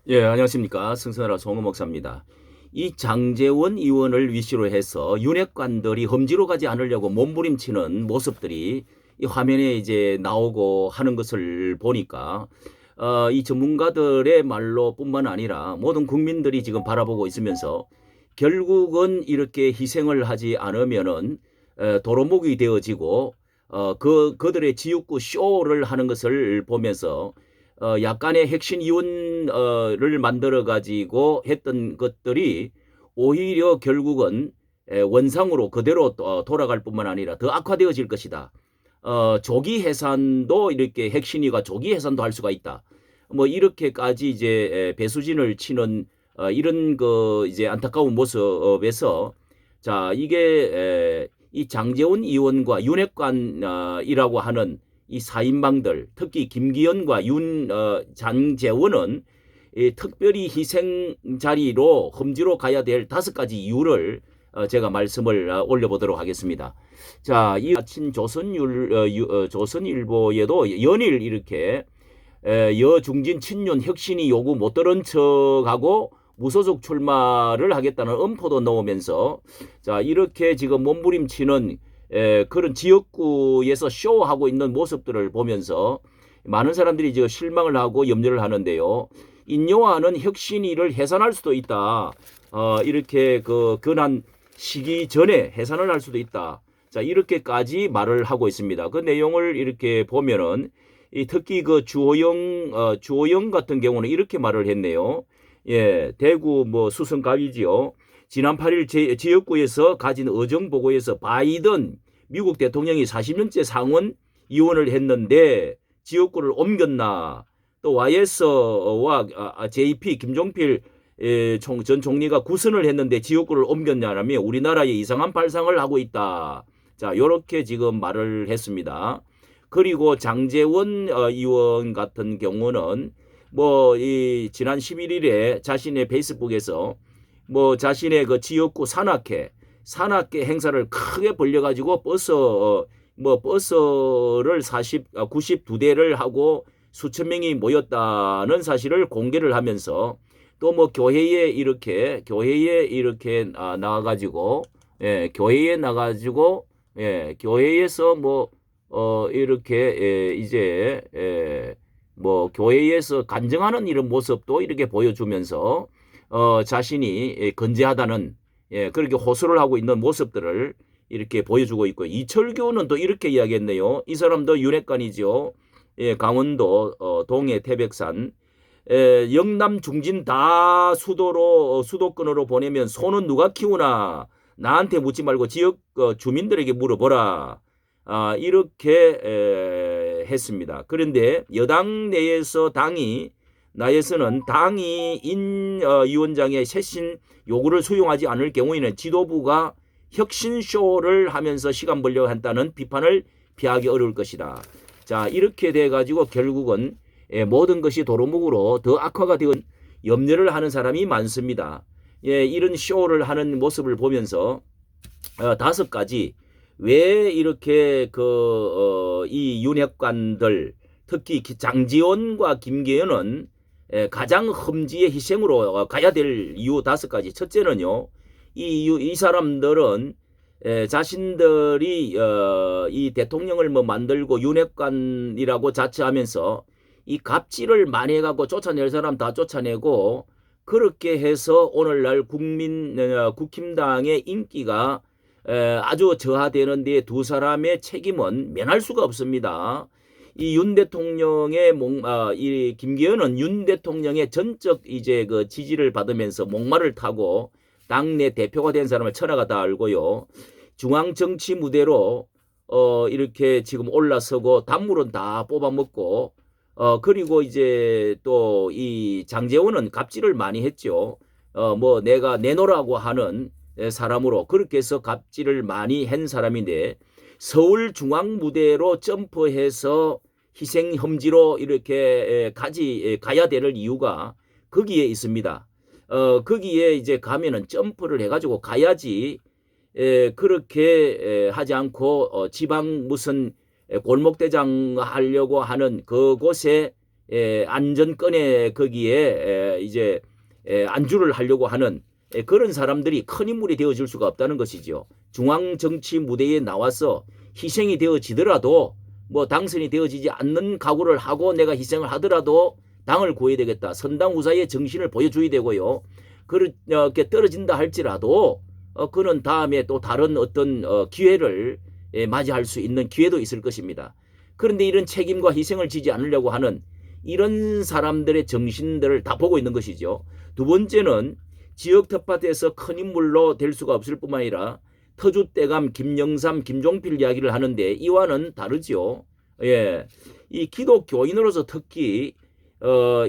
예, 안녕하십니까. 승선하라 송호 목사입니다. 이 장제원 의원을 위시로 해서 윤핵관들이 험지로 가지 않으려고 몸부림치는 모습들이 이 화면에 이제 나오고 하는 것을 보니까 이 전문가들의 말로 뿐만 아니라 모든 국민들이 지금 바라보고 있으면서 결국은 이렇게 희생을 하지 않으면은 도로목이 되어지고 그들의 지옥구 쇼를 하는 것을 보면서 약간의 핵심 이론을 만들어 가지고 했던 것들이 오히려 결국은 원상으로 그대로 돌아갈 뿐만 아니라 더 악화되어질 것이다. 조기 해산도 이렇게 핵심이가 조기 해산도 할 수가 있다. 뭐 이렇게까지 이제 배수진을 치는 이런 그 이제 안타까운 모습에서 자 이게 이 장제원 의원과 윤핵관이라고 하는 이 사인방들 특히 김기현과 장제원은 특별히 희생 자리로 험지로 가야 될 5가지 이유를 제가 말씀을 올려보도록 하겠습니다. 자, 이 아침 조선일보에도 연일 이렇게 여중진 친윤 혁신이 요구 못 들은 척하고 무소속 출마를 하겠다는 엄포도 넣으면서 자 이렇게 지금 몸부림치는 그런 지역구에서 쇼하고 있는 모습들을 보면서 많은 사람들이 지금 실망을 하고 염려를 하는데요. 인요하는 혁신위를 해산할 수도 있다. 이렇게 그 근한 시기 전에 해산을 할 수도 있다. 자 이렇게까지 말을 하고 있습니다. 그 내용을 이렇게 보면은 특히 그 주호영 같은 경우는 이렇게 말을 했네요. 예, 대구 뭐 수성갑이지요. 지난 8일 지역구에서 가진 의정 보고에서 바이든 미국 대통령이 40년째 상원 이원을 했는데 지역구를 옮겼나? 또 YS와 JP 김종필 전 총리가 구선을 했는데 지역구를 옮겼냐라며 우리나라에 이상한 발상을 하고 있다. 자, 요렇게 지금 말을 했습니다. 그리고 장제원 의원 같은 경우는 뭐 이 지난 11일에 자신의 페이스북에서 뭐 자신의 그 지역구 산악회 행사를 크게 벌려가지고 버스를 92대를 하고 수천 명이 모였다는 사실을 공개를 하면서 또 뭐 교회에 이렇게 나가가지고 교회에 나가지고 교회에서 뭐 이렇게 이제 뭐 교회에서 간증하는 이런 모습도 이렇게 보여주면서 자신이 건재하다는 그렇게 호소를 하고 있는 모습들을 이렇게 보여주고 있고 이철규는 또 이렇게 이야기했네요. 이 사람도 윤핵관이죠. 강원도 동해 태백산 영남 중진 다 수도권으로 보내면 소는 누가 키우나 나한테 묻지 말고 지역 주민들에게 물어보라. 이렇게 했습니다. 그런데 여당 내에서 나에서는 당이 위원장의 쇄신 요구를 수용하지 않을 경우에는 지도부가 혁신쇼를 하면서 시간 벌려고 한다는 비판을 피하기 어려울 것이다. 자 이렇게 돼가지고 결국은 모든 것이 도루묵으로 더 악화가 되건 염려를 하는 사람이 많습니다. 이런 쇼를 하는 모습을 보면서 5가지 왜 이렇게 이 윤핵관들 특히 장지원과 김계현은 가장 험지의 희생으로 가야 될 이유 5가지. 첫째는요. 이 사람들은 자신들이 이 대통령을 뭐 만들고 윤핵관이라고 자처하면서 이 갑질을 많이 해갖고 쫓아낼 사람 다 쫓아내고 그렇게 해서 오늘날 국힘당의 인기가 아주 저하되는 데 두 사람의 책임은 면할 수가 없습니다. 이 윤 대통령의 이 김기현은 윤 대통령의 전적 이제 그 지지를 받으면서 목마를 타고 당내 대표가 된 사람을 천하가 다 알고요. 중앙 정치 무대로 이렇게 지금 올라서고 단물은 다 뽑아먹고 그리고 이제 또 이 장제원은 갑질을 많이 했죠. 뭐 내가 내놓으라고 하는 사람으로 그렇게 해서 갑질을 많이 한 사람인데 서울 중앙 무대로 점프해서 희생 험지로 이렇게 가야 될 이유가 거기에 있습니다. 거기에 이제 가면은 점프를 해가지고 가야지 그렇게 하지 않고 지방 무슨 골목대장 하려고 하는 그곳에 안전권에 거기에 이제 안주를 하려고 하는 그런 사람들이 큰 인물이 되어질 수가 없다는 것이죠. 중앙 정치 무대에 나와서 희생이 되어지더라도 뭐 당선이 되어지지 않는 각오를 하고 내가 희생을 하더라도 당을 구해야 되겠다. 선당우사의 정신을 보여줘야 되고요. 그렇게 떨어진다 할지라도 그는 다음에 또 다른 어떤 기회를 맞이할 수 있는 기회도 있을 것입니다. 그런데 이런 책임과 희생을 지지 않으려고 하는 이런 사람들의 정신들을 다 보고 있는 것이죠. 두 번째는 지역 텃밭에서 큰 인물로 될 수가 없을 뿐만 아니라 터줏대감 김영삼, 김종필 이야기를 하는데 이와는 다르죠. 예, 이 기독교인으로서 특히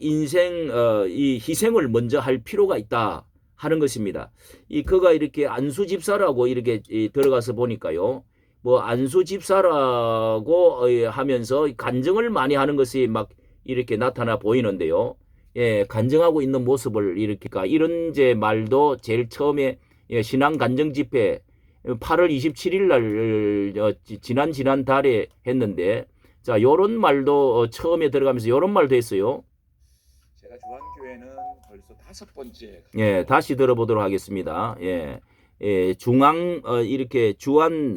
인생 이 희생을 먼저 할 필요가 있다 하는 것입니다. 이 그가 이렇게 안수 집사라고 이렇게 들어가서 보니까요. 뭐 안수 집사라고 하면서 간증을 많이 하는 것이 막 이렇게 나타나 보이는데요. 예, 간증하고 있는 모습을 이렇게 이런 제 말도 제일 처음에 신앙 간증 집회 8월 27일 날 지난 달에 했는데 자, 요런 말도 처음에 들어가면서 요런 말도 했어요. 제가 주한교회는 벌써 5번째. 예, 다시 들어보도록 하겠습니다. 예. 중앙 이렇게 주한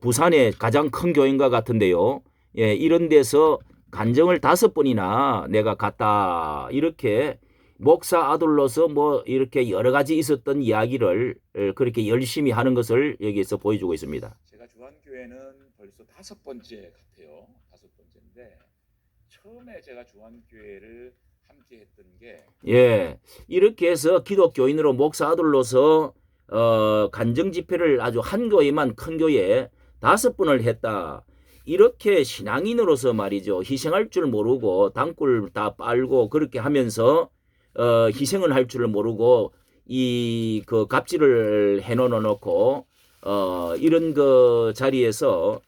부산의 가장 큰 교회인가 같은데요. 예, 이런 데서 간증을 5번이나 내가 갔다. 이렇게 목사 아들로서 뭐 이렇게 여러 가지 있었던 이야기를 그렇게 열심히 하는 것을 여기에서 보여주고 있습니다. 제가 주한교회는 벌써 5번째 같아요. 5번째인데 처음에 제가 주한교회를 함께 했던 게 예, 이렇게 해서 기독교인으로 목사 아들로서 간증 집회를 아주 한 교회만 큰 교회 5번을 했다. 이렇게 신앙인으로서 말이죠. 희생할 줄 모르고 당꿀 다 빨고 그렇게 하면서 희생을 할 줄을 모르고 이 그 갑질을 해놓고 이런 그 자리에서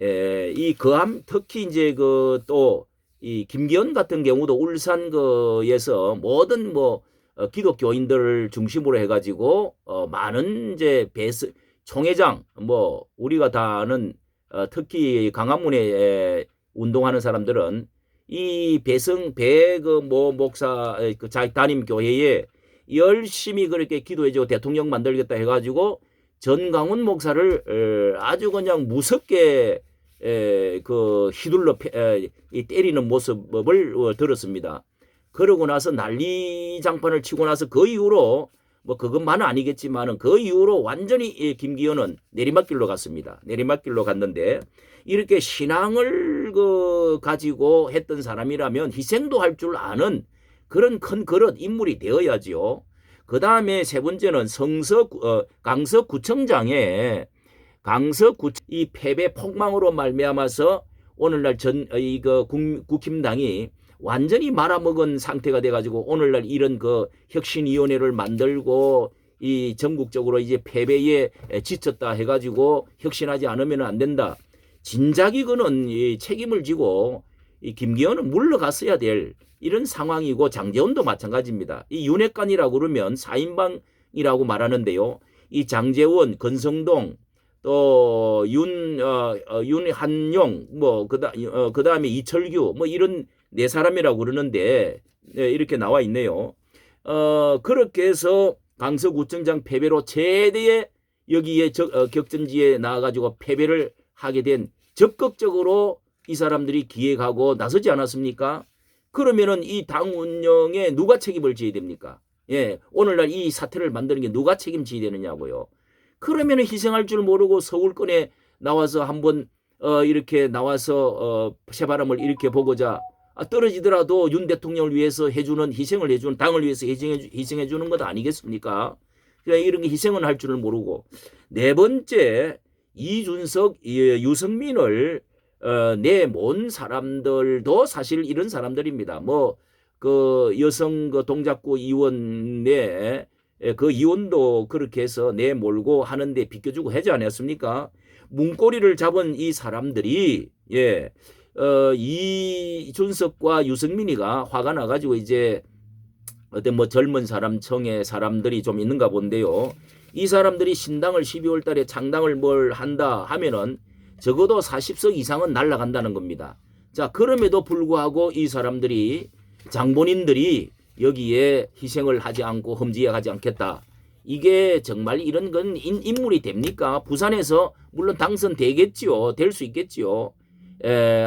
이 거함 특히 이제 그 또 이 김기현 같은 경우도 울산 그에서 모든 뭐 기독교인들을 중심으로 해가지고 많은 이제 총회장 뭐 우리가 다 아는 특히 강화문에 운동하는 사람들은 이 목사 그 담임 교회에 열심히 그렇게 기도해주고 대통령 만들겠다 해가지고 전강훈 목사를 아주 그냥 무섭게 그 휘둘러 때리는 모습을 들었습니다. 그러고 나서 난리장판을 치고 나서 그 이후로 뭐 그것만은 아니겠지만은 그 이후로 완전히 김기현은 내리막길로 갔습니다. 내리막길로 갔는데 이렇게 신앙을 가지고 했던 사람이라면 희생도 할 줄 아는 그런 큰 그릇 인물이 되어야죠. 그 다음에 세 번째는 강서구청장에 이 패배 폭망으로 말미암아서 오늘날 국힘당이 완전히 말아먹은 상태가 돼가지고 오늘날 이런 그 혁신위원회를 만들고 이 전국적으로 이제 패배에 지쳤다 해가지고 혁신하지 않으면 안 된다. 진작에 그는 이 책임을 지고 이 김기현은 물러갔어야 될 이런 상황이고 장제원도 마찬가지입니다. 이 윤핵관이라고 그러면 4인방이라고 말하는데요. 이 장제원, 건성동 또 윤한용 뭐 그다음에 이철규 뭐 이런 네 사람이라고 그러는데 이렇게 나와 있네요. 그렇게 해서 강서구청장 패배로 최대의 여기에 격전지에 나와가지고 패배를 하게 된 적극적으로 이 사람들이 기획하고 나서지 않았습니까? 그러면은 이 당 운영에 누가 책임을 져야 됩니까? 예, 오늘날 이 사태를 만드는 게 누가 책임져야 되느냐고요. 그러면은 희생할 줄 모르고 서울권에 나와서 한번 이렇게 나와서 새바람을 이렇게 보고자 떨어지더라도 윤 대통령을 위해서 희생을 해주는 당을 위해서 희생해 주는 것 아니겠습니까? 그러니까 이런 희생은 할 줄을 모르고 네 번째 이준석, 유승민을 내몬 사람들도 사실 이런 사람들입니다. 뭐 그 여성 그 동작구 의원의 그 의원도 그렇게 해서 내몰고 하는데 비껴주고 하지 않았습니까? 문고리를 잡은 이 사람들이 이준석과 유승민이가 화가 나가지고 이제 어떤 뭐 젊은 사람 청의 사람들이 좀 있는가 본데요. 이 사람들이 신당을 12월 달에 창당을 뭘 한다 하면은 적어도 40석 이상은 날아간다는 겁니다. 자, 그럼에도 불구하고 이 사람들이 장본인들이 여기에 희생을 하지 않고 험지에 가지 않겠다. 이게 정말 이런 건 인물이 됩니까? 부산에서 물론 당선되겠지요. 될 수 있겠지요.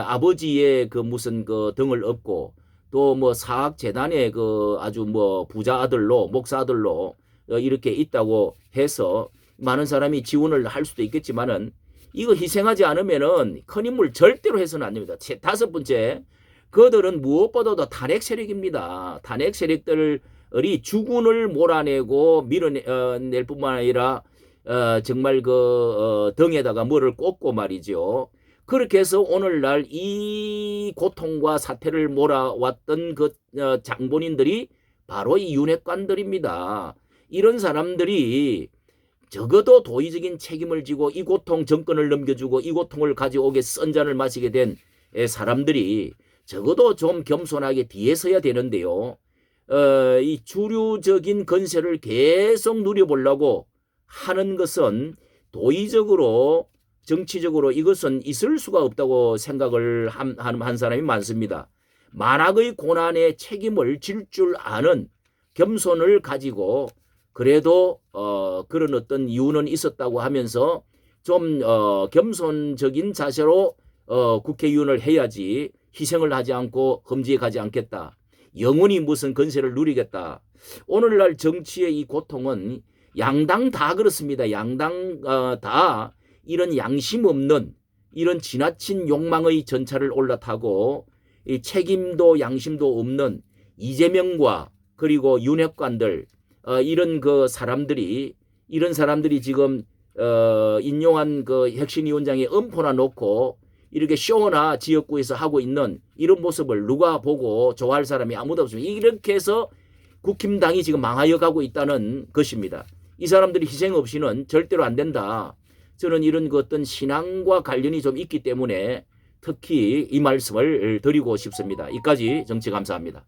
아버지의 그 무슨 그 등을 업고 또 뭐 사학재단의 그 아주 뭐 부자 아들로 목사 아들로 이렇게 있다고 해서 많은 사람이 지원을 할 수도 있겠지만은 이거 희생하지 않으면은 큰 인물 절대로 해서는 안 됩니다. 다섯 번째, 그들은 무엇보다도 탄핵 세력입니다. 탄핵 세력들이 주군을 몰아내고 밀어낼 뿐만 아니라 정말 그 등에다가 뭐를 꽂고 말이죠. 그렇게 해서 오늘날 이 고통과 사태를 몰아왔던 그 장본인들이 바로 이 윤핵관들입니다. 이런 사람들이 적어도 도의적인 책임을 지고 이 고통 정권을 넘겨주고 이 고통을 가져오게 쓴 잔을 마시게 된 사람들이 적어도 좀 겸손하게 뒤에 서야 되는데요. 이 주류적인 건세를 계속 누려보려고 하는 것은 도의적으로 정치적으로 이것은 있을 수가 없다고 생각을 한 사람이 많습니다. 만악의 고난에 책임을 질 줄 아는 겸손을 가지고 그래도 그런 어떤 이유는 있었다고 하면서 좀 겸손적인 자세로 국회의원을 해야지 희생을 하지 않고 험지에 가지 않겠다. 영원히 무슨 건세를 누리겠다. 오늘날 정치의 이 고통은 양당 다 그렇습니다. 양당 다 이런 양심 없는 이런 지나친 욕망의 전차를 올라타고 이 책임도 양심도 없는 이재명과 그리고 윤핵관들 이런 그 사람들이 지금 인용한 그 혁신위원장의 엄포나 놓고 이렇게 쇼나 지역구에서 하고 있는 이런 모습을 누가 보고 좋아할 사람이 아무도 없습니다. 이렇게 해서 국힘당이 지금 망하여 가고 있다는 것입니다. 이 사람들이 희생 없이는 절대로 안 된다. 저는 이런 그 어떤 신앙과 관련이 좀 있기 때문에 특히 이 말씀을 드리고 싶습니다. 이까지 정치 감사합니다.